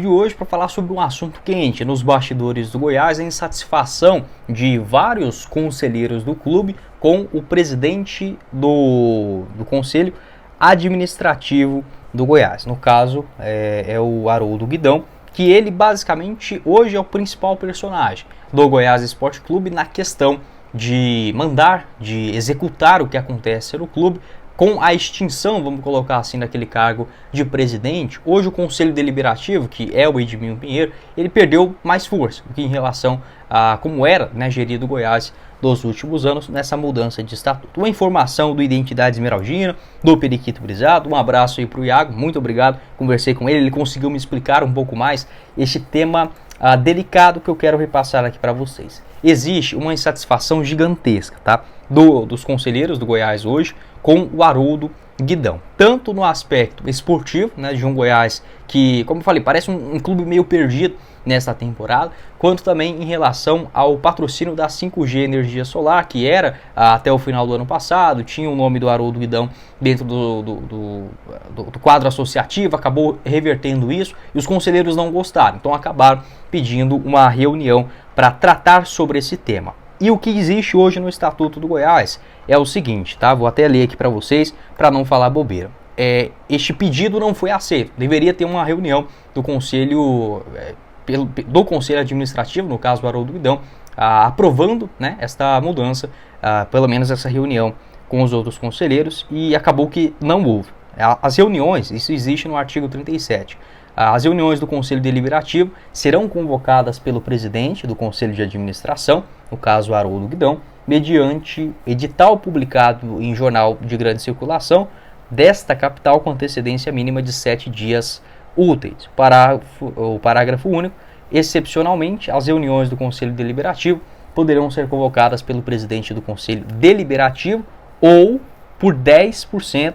De hoje para falar sobre um assunto quente nos bastidores do Goiás, a insatisfação de vários conselheiros do clube com o presidente do Conselho Administrativo do Goiás. No caso, é o Haroldo Guidão, que ele basicamente hoje é o principal personagem do Goiás Esporte Clube na questão de mandar, de executar o que acontece no clube, com a extinção, vamos colocar assim, daquele cargo de presidente. Hoje o Conselho Deliberativo, que é o Edminho Pinheiro, ele perdeu mais força do que em relação a como era, né, gerido o Goiás dos últimos anos nessa mudança de estatuto. Uma informação do Identidade Esmeraldina, do Periquito Brisado. Um abraço aí para o Iago, muito obrigado, conversei com ele conseguiu me explicar um pouco mais este tema delicado que eu quero repassar aqui para vocês. Existe uma insatisfação gigantesca, tá, dos conselheiros do Goiás hoje com o Haroldo Guidão, tanto no aspecto esportivo, né, de um Goiás que, como eu falei, parece um clube meio perdido nesta temporada, quanto também em relação ao patrocínio da 5G Energia Solar, que era até o final do ano passado, tinha o nome do Haroldo Guidão dentro do quadro associativo, acabou revertendo isso e os conselheiros não gostaram, então acabaram pedindo uma reunião para tratar sobre esse tema. E o que existe hoje no Estatuto do Goiás é o seguinte, tá? Vou até ler aqui para vocês, para não falar bobeira. Este pedido não foi aceito. Deveria ter uma reunião do Conselho, do Conselho Administrativo, no caso do Haroldo Guidão, aprovando, né, esta mudança, pelo menos essa reunião com os outros conselheiros, e acabou que não houve. As reuniões, isso existe no artigo 37. As reuniões do Conselho Deliberativo serão convocadas pelo presidente do Conselho de Administração, no caso Haroldo Guidão, mediante edital publicado em jornal de grande circulação desta capital com antecedência mínima de 7 dias úteis. O parágrafo único. Excepcionalmente, as reuniões do Conselho Deliberativo poderão ser convocadas pelo presidente do Conselho Deliberativo ou por 10%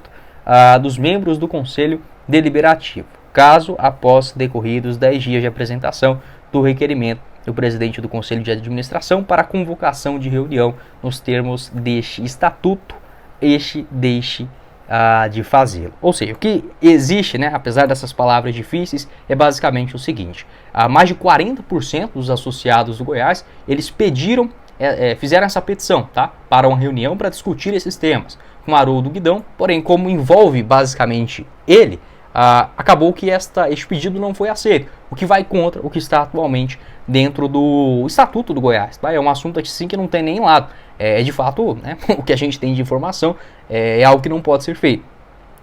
dos membros do Conselho Deliberativo, caso após decorridos 10 dias de apresentação do requerimento do presidente do Conselho de Administração para a convocação de reunião nos termos deste estatuto, deixe de fazê-lo. Ou seja, o que existe, né, apesar dessas palavras difíceis, é basicamente o seguinte: mais de 40% dos associados do Goiás, eles pediram, fizeram essa petição, tá, para uma reunião para discutir esses temas com Haroldo Guidão, porém, como envolve basicamente ele, acabou que este pedido não foi aceito, o que vai contra o que está atualmente dentro do Estatuto do Goiás. Tá? É um assunto assim que não tem nem lado. De fato, né, o que a gente tem de informação é algo que não pode ser feito.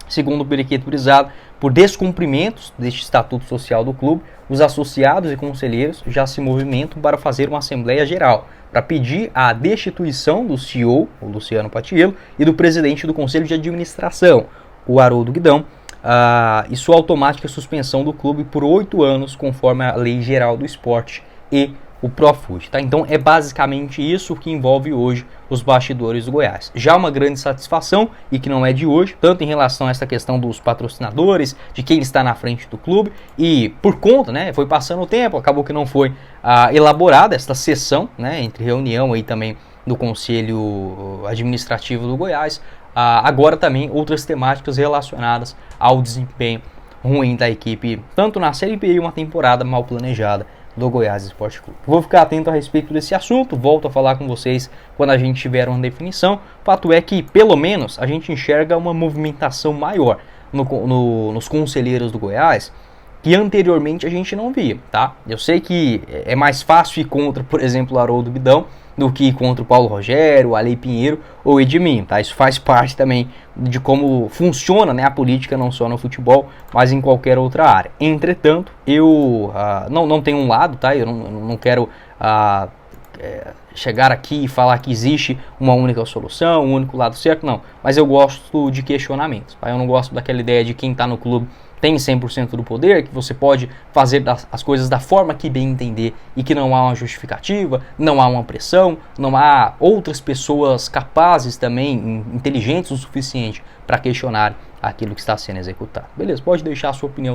Segundo o Periquito Brisado, por descumprimentos deste Estatuto Social do clube, os associados e conselheiros já se movimentam para fazer uma Assembleia Geral, para pedir a destituição do CEO, o Luciano Patiello, e do presidente do Conselho de Administração, o Haroldo Guidão, e sua automática suspensão do clube por 8 anos, conforme a Lei Geral do Esporte e o Profut. Tá? Então é basicamente isso que envolve hoje os bastidores do Goiás. Já uma grande satisfação, e que não é de hoje, tanto em relação a essa questão dos patrocinadores, de quem está na frente do clube, e por conta, né, foi passando o tempo, acabou que não foi elaborada esta sessão, né, entre reunião aí também do Conselho Administrativo do Goiás, agora também outras temáticas relacionadas ao desempenho ruim da equipe, tanto na Série B e uma temporada mal planejada do Goiás Esporte Clube. Vou ficar atento a respeito desse assunto, volto a falar com vocês quando a gente tiver uma definição. O fato é que, pelo menos, a gente enxerga uma movimentação maior nos conselheiros do Goiás, que anteriormente a gente não via, tá? Eu sei que é mais fácil ir contra, por exemplo, o Haroldo Guidão, do que contra o Paulo Rogério, o Ale Pinheiro ou o Edminho, tá? Isso faz parte também de como funciona, né, a política, não só no futebol, mas em qualquer outra área. Entretanto, eu não tenho um lado, tá? Eu não quero chegar aqui e falar que existe uma única solução, um único lado certo, não. Mas eu gosto de questionamentos, tá? Eu não gosto daquela ideia de quem está no clube tem 100% do poder, que você pode fazer as coisas da forma que bem entender e que não há uma justificativa, não há uma pressão, não há outras pessoas capazes também, inteligentes o suficiente para questionar aquilo que está sendo executado. Beleza, pode deixar a sua opinião